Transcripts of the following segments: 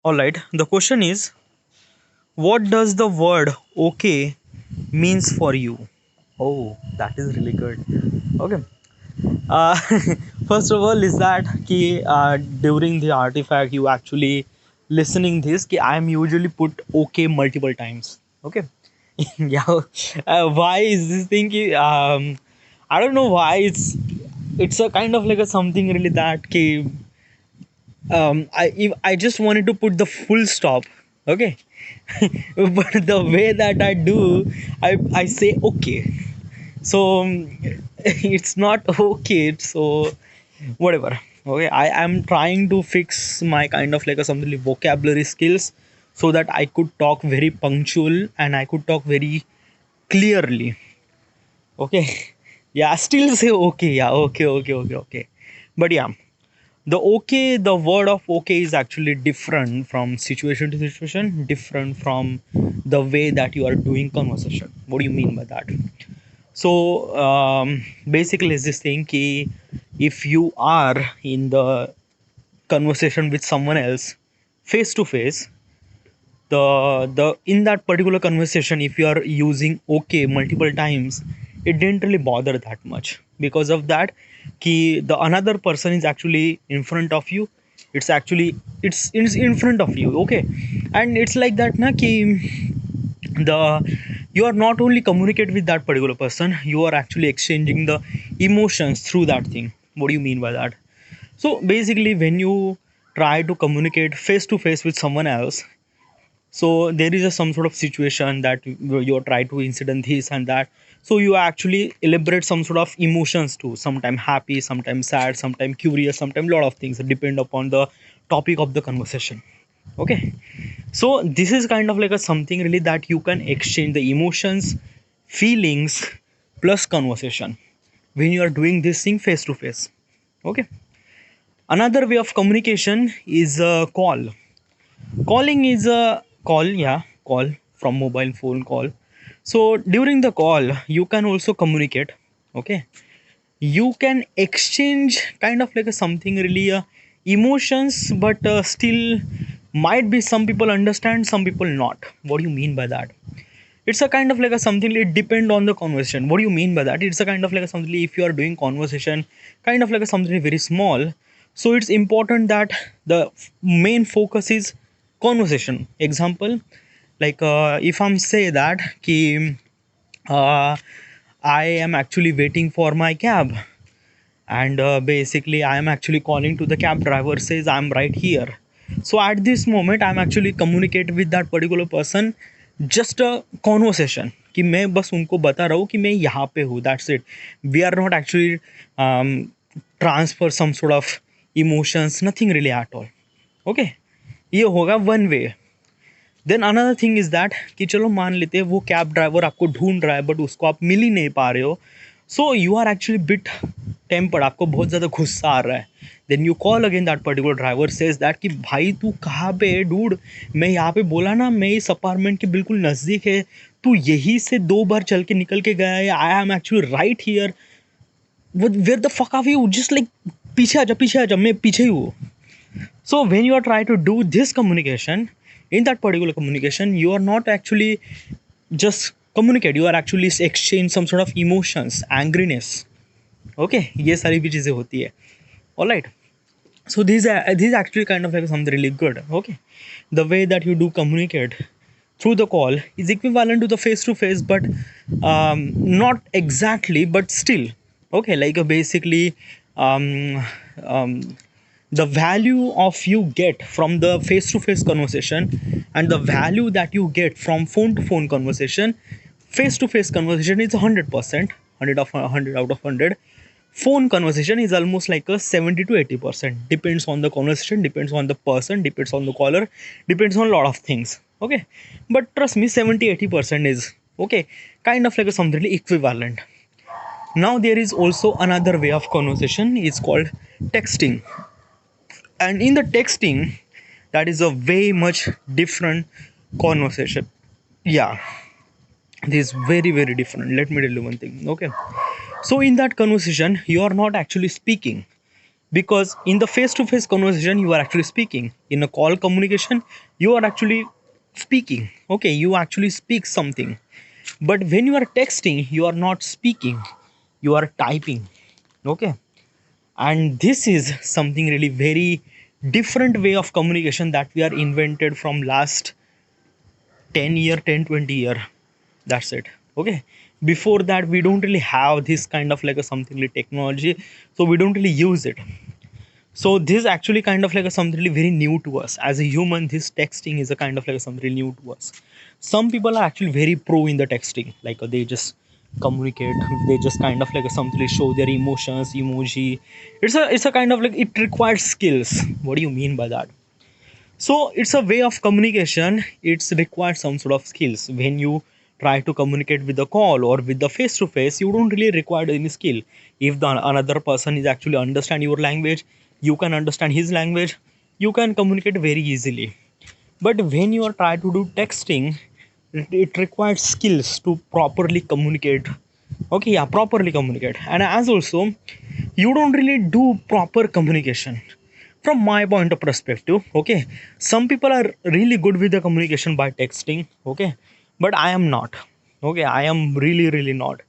All right. The question is, what does the word okay means for you? Oh, that is really good. Okay. Uh, First of all, is that ki, during the artifact you actually listening this ki I am usually put okay multiple times. Okay. Yeah. Why is this thing? Ki, I don't know why it's a kind of like a something really that ki I just wanted to put the full stop, okay, but the way that I do, I say okay, so it's not okay, so whatever. Okay, I am trying to fix my kind of like a something like vocabulary skills so that I could talk very punctual and I could talk very clearly. Okay. Yeah, still say okay. Yeah, okay, okay, okay, okay. But yeah, the word of okay is actually different from situation to situation, different from the way that you are doing conversation. What do you mean by that? So basically it's this thing ki if you are in the conversation with someone else face to face, the in that particular conversation if you are using okay multiple times, it didn't really bother that much because of that ki the another person is actually in front of you. It's in front of you, okay, and it's like that na ki the you are not only communicate with that particular person, you are actually exchanging the emotions through that thing. What do you mean by that? So basically when you try to communicate face to face with someone else, so there is some sort of situation that you try to incident this and that, so you actually elaborate some sort of emotions too, sometimes happy, sometimes sad, sometimes curious, sometimes lot of things depend upon the topic of the conversation. Okay, so this is kind of like a something really that you can exchange the emotions, feelings plus conversation when you are doing this thing face to face. Okay, another way of communication is a call. Calling is a call, yeah, call from mobile phone call. So during the call, you can also communicate. Okay, you can exchange kind of like a something really emotions, but still might be some people understand, some people not. What do you mean by that? It's a kind of like a something, it depend on the conversation. What do you mean by that? It's a kind of like a something, if you are doing conversation kind of like a something very small, so it's important that the main focus is conversation. Example, like if I'm say that ki uh, I am actually waiting for my cab, and basically I am actually calling to the cab driver, says I'm right here. So at this moment I'm actually communicate with that particular person, just a conversation कि मैं बस उनको बता रहा हूँ कि मैं यहाँ पे हूँ, that's it. We are not actually transfer some sort of emotions, nothing really at all. Okay, ये होगा one way. Then another thing is that कि चलो मान लेते हैं वो कैब ड्राइवर आपको ढूंढ रहा है बट उसको आप मिल ही नहीं पा रहे हो, so you are actually bit tempered, आपको बहुत ज़्यादा गुस्सा आ रहा है. Then you call again that particular driver, says that कि भाई तू कहाँ पे है डूड, मैं यहाँ पे बोला ना मैं इस अपार्टमेंट के बिल्कुल नज़दीक है, तू यहीं से 2 बार चल के निकल के गया है, I am actually right here, where the fuck are you, just like पीछे आ जा, पीछे आ जा, मैं पीछे ही हूँ. So when you are trying to do this communication, in that particular communication you are not actually just communicate, you are actually exchange some sort of emotions, angriness. Okay, ये सारी भी चीज़ें होती है. All right, so these actually kind of like something really good. Okay, the way that you do communicate through the call is equivalent to the face to face, but not exactly, but still. Okay, like basically um, um, the value of you get from the face to face conversation and the value that you get from phone to phone conversation, face to face conversation is 100%, 100 of 100 out of 100. Phone conversation is almost like a 70 to 80%, depends on the conversation, depends on the person, depends on the caller, depends on a lot of things. Okay, but trust me, 70-80% is okay, kind of like a something equivalent. Now there is also another way of conversation, it's called texting. And in the texting, that is a way much different conversation. Yeah, this is very very different. Let me tell you one thing. Okay, so in that conversation you are not actually speaking, because in the face to face conversation you are actually speaking. In a call communication you are actually speaking. Okay, you actually speak something. But when you are texting you are not speaking, you are typing. Okay, and this is something really very different way of communication that we are invented from last 10 year, 10, 20 year. That's it. Okay, before that we don't really have this kind of like a something like technology, so we don't really use it. So this actually kind of like a something really very new to us as a human. This texting is a kind of like a something really new to us. Some people are actually very pro in the texting, like they just communicate, they just kind of like a something show their emotions, emoji. It's a kind of like it requires skills. What do you mean by that? So it's a way of communication. It's required some sort of skills. When you try to communicate with the call or with the face to face, you don't really require any skill. If the another person is actually understand your language, you can understand his language, you can communicate very easily. But when you are trying to do texting, it requires skills to properly communicate. Okay, yeah, properly communicate. And as also, you don't really do proper communication from my point of perspective. Okay, some people are really good with the communication by texting. Okay, but I am not. Okay, I am really not.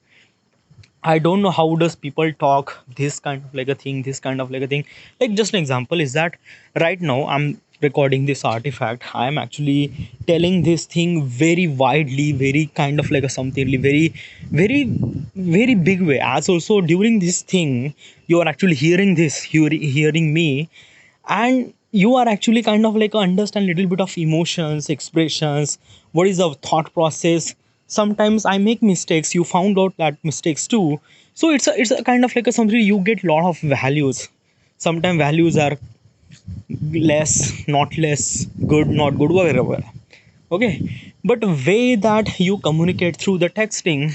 I don't know how does people talk this kind of like a thing, this kind of like a thing. Like just an example is that right now I'm recording this artifact. I am actually telling this thing very widely, very kind of like a something really very, very big way. As also during this thing, you are actually hearing this, you're hearing me, and you are actually kind of like understand little bit of emotions, expressions, what is the thought process. Sometimes I make mistakes, you found out that mistakes too. So it's a kind of like a something you get lot of values. Sometimes values are less, not less, good, not good, whatever. Okay, but way that you communicate through the texting,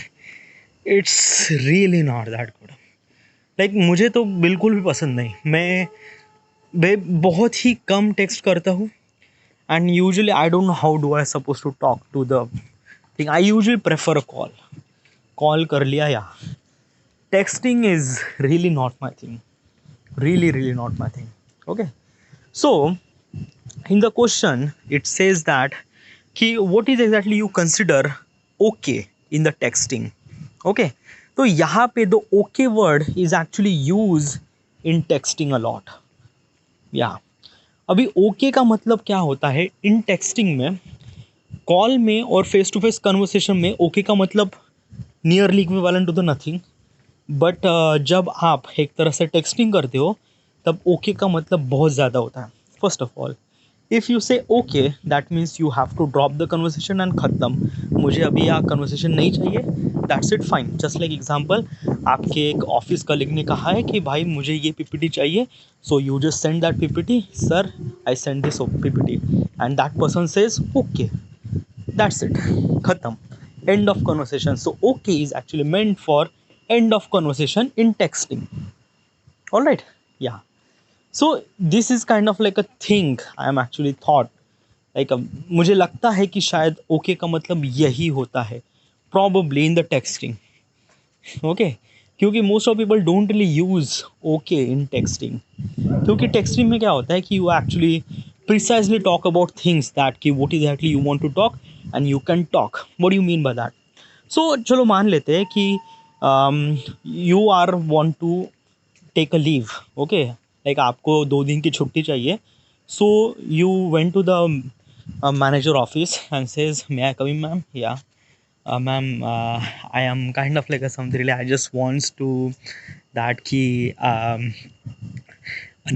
it's really not that good. Like मुझे तो बिल्कुल भी पसंद नहीं. मैं बहुत ही कम text करता हूँ. And usually I don't know how do I supposed to talk to the thing. I usually prefer a call कर लिया या texting is really not my thing, really not my thing. Okay, so in the question it says that कि what is exactly you consider okay in the texting. Okay, तो यहाँ पे the okay word is actually used in texting a lot. या अभी okay का मतलब क्या होता है इन टेक्सटिंग में. कॉल में और फेस टू फेस कन्वर्सेशन में ओके का मतलब nearly equivalent to the nothing. But जब आप एक तरह से टेक्सटिंग करते हो तब ओके का मतलब बहुत ज़्यादा होता है. First of all, if you say okay that means you have to drop the conversation and ख़त्म. मुझे अभी यहाँ कन्वर्सेशन नहीं चाहिए, that's it, fine. Just like example, आपके एक ऑफिस कलीग ने कहा है कि भाई मुझे ये पीपीटी चाहिए, so you just send that PPT, sir I send this PPT, and that person says okay, that's it, khatam, end of conversation. So okay is actually meant for end of conversation in texting. All right, yeah. So this is kind of like a thing I am actually thought like मुझे लगता है कि शायद okay का मतलब यही होता है probably in the texting. Okay, क्योंकि most of people don't really use okay in texting. क्योंकि टेक्सटिंग में क्या होता है कि you actually precisely talk about things that कि what exactly you want to talk and you can talk. What do you mean by that? So चलो मान लेते हैं कि you are want to take a leave. Okay, like आपको 2 दिन की छुट्टी चाहिए. So you went to the manager office and says may I come in ma'am. या ma'am, I am kind of like a something really. I just wants to that key.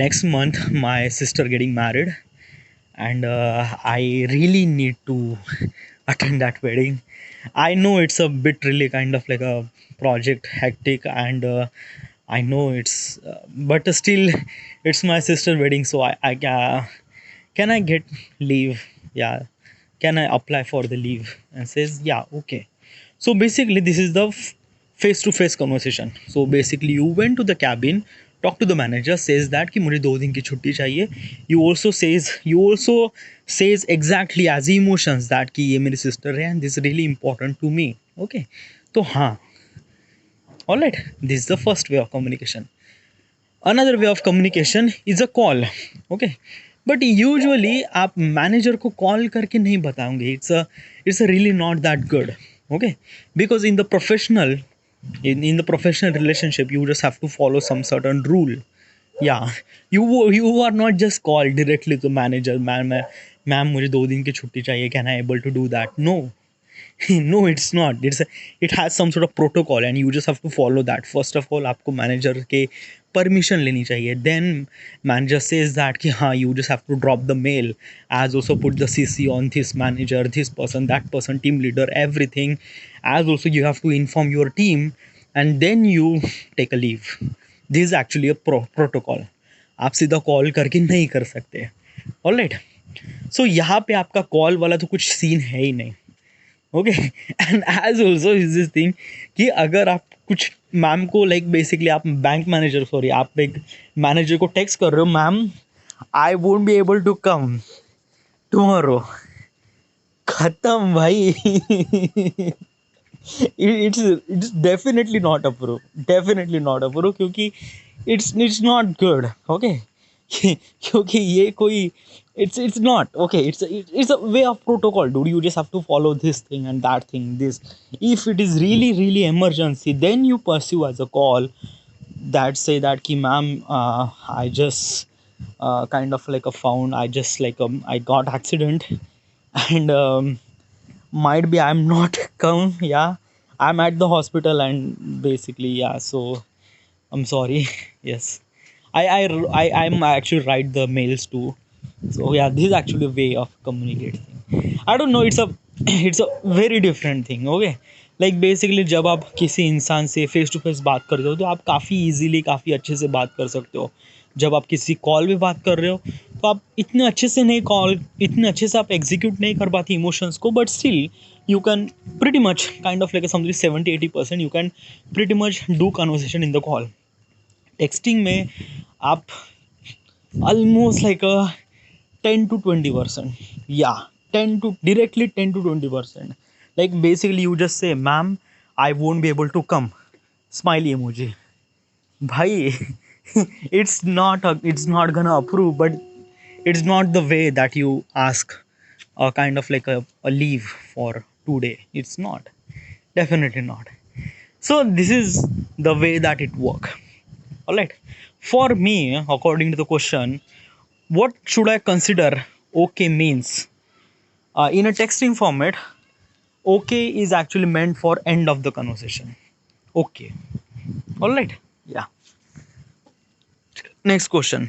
Next month, my sister getting married, and I really need to attend that wedding. I know it's a bit really kind of like a project hectic, and I know it's, but still, it's my sister wedding, so I can I get leave? Yeah, can I apply for the leave? And says yeah, okay. So basically this is the face to face conversation. So basically you went to the cabin, talk to the manager, says that कि मुझे 2 दिन की छुट्टी चाहिए. You also says exactly as emotions that कि ये मेरी sister है and this is really important to me. Okay, तो हाँ, all right, this is the first way of communication. Another way of communication is a call. Okay, but usually आप manager को call करके नहीं बताओगे. It's a really not that good. Okay, because in the professional relationship you just have to follow some certain rule. Yeah, you are not just called directly to manager. Ma'am मुझे 2 दिन की छुट्टी चाहिए, can I able to do that? No. No, it's not. It has some sort of protocol and you just have to follow that. First of all, आपको manager के permission लेनी चाहिए. Then manager says that कि हाँ, you just have to drop the mail, as also put the CC on this manager, this person, that person, team leader, everything. As also you have to inform your team, and then you take a leave. This is actually a protocol. आप सीधा call करके नहीं कर सकते. Alright, सो यहाँ पे आपका call वाला तो कुछ सीन है ही नहीं. Okay, and as also is this thing कि अगर आप कुछ मैम को लाइक बेसिकली आप बैंक मैनेजर, सॉरी, आप एक मैनेजर को टेक्स्ट कर रहे हो, ma'am I won't be able to come tomorrow, खत्म भाई. It's definitely not approve, definitely not approve, क्योंकि इट्स नॉट गुड. ओके, क्योंकि ये कोई it's not okay. It's a way of protocol, dude. You just have to follow this thing and that thing, this. If it is really emergency, then you pursue as a call that say that ki ma'am, I just kind of like a found, I just like I got accident, and might be I'm not come, yeah, I'm at the hospital, and basically, yeah, so I'm sorry. Yes, I'm actually write the mails too. So yeah, this is actually a way of communicating. I don't know, it's a it's a very different thing. Okay, like basically जब आप किसी इंसान से face to face बात करते हो तो आप काफ़ी इजीली, काफ़ी अच्छे से बात कर सकते हो. जब आप किसी कॉल पे बात कर रहे हो तो आप इतने अच्छे से नहीं, कॉल इतने अच्छे से आप एग्जीक्यूट नहीं कर पाते इमोशंस को, but still you can pretty much kind of like a something 70-80% you can pretty much do conversation in the call. Texting में आप almost like a 10 to 20%, yeah, 10 to directly 10 to 20%. Like basically you just say, ma'am, I won't be able to come, smiley emoji. Bhai, it's not gonna approve, but it's not the way that you ask a kind of like a leave for 2 day. It's not, definitely not. So this is the way that it work. All right, for me, according to the question, what should I consider okay means? In a texting format, okay is actually meant for end of the conversation. Okay. All right. Yeah. Next question.